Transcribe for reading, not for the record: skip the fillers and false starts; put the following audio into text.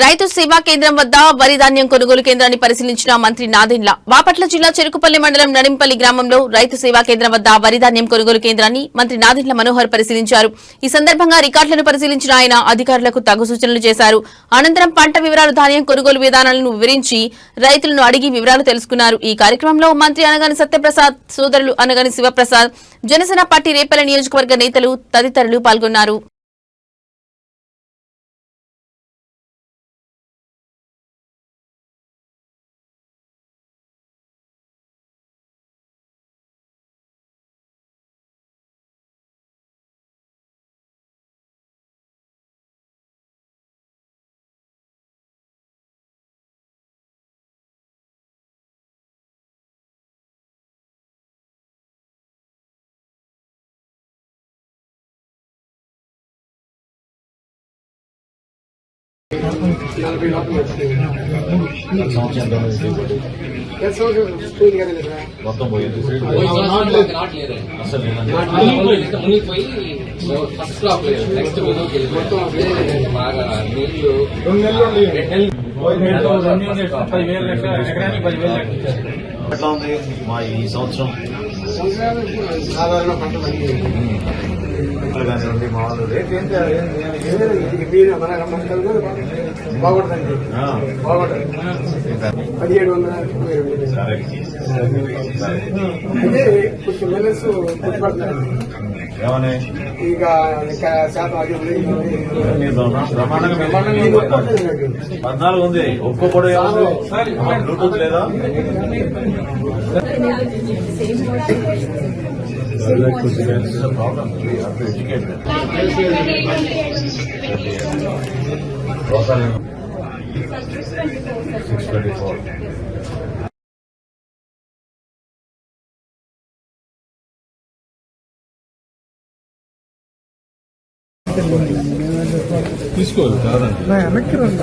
రైతు సేవా కేంద్రం వద్ద వరి ధాన్యం కొనుగోలు కేంద్రాన్ని పరిశీలించిన మంత్రి నాదెండ్ల బాపట్ల జిల్లా చెరుకుపల్లి మండలం నడింపల్లి గ్రామంలో రైతు సేవా కేంద్రం వద్ద వరి ధాన్యం కొనుగోలు కేంద్రాన్ని మంత్రి నాదెండ్ల మనోహర్ పరిశీలించారు. ఈ సందర్భంగా రికార్డులను పరిశీలించిన ఆయన అధికారులకు తగు సూచనలు చేశారు. అనంతరం పంట వివరాలు, ధాన్యం కొనుగోలు విధానాలను వివరించి రైతులను అడిగి వివరాలు తెలుసుకున్నారు. ఈ కార్యక్రమంలో మంత్రి అనగాని సత్యప్రసాద్, సోదరులు అనగాని శివప్రసాద్, జనసేన పార్టీ రేపల్ల నియోజకవర్గ నేతలు తదితరులు పాల్గొన్నారు. మొత్తం పోయింది అసలు మునిగిపోయి ఫస్ట్ క్రాప్ లేదు. నెక్స్ట్ బాగా నీళ్లు 10,000 ఎట్లా ఉంది మా ఈ సంవత్సరం? సాధారణ పంట కానివ్వండి, మామూలు రేట్ ఏంటి? బాగుంటుందండి, బాగుంటుంది. 1700 అయితే కొంచెం మెలెన్స్ పుట్టుపడుతున్నారండి. ఏమని ఇక శాతం అది 14 ఉంది. ఒక్కొక్కడు బ్లూటూత్ లేదా? తీసుకోవాలి వెనక్కి రండి.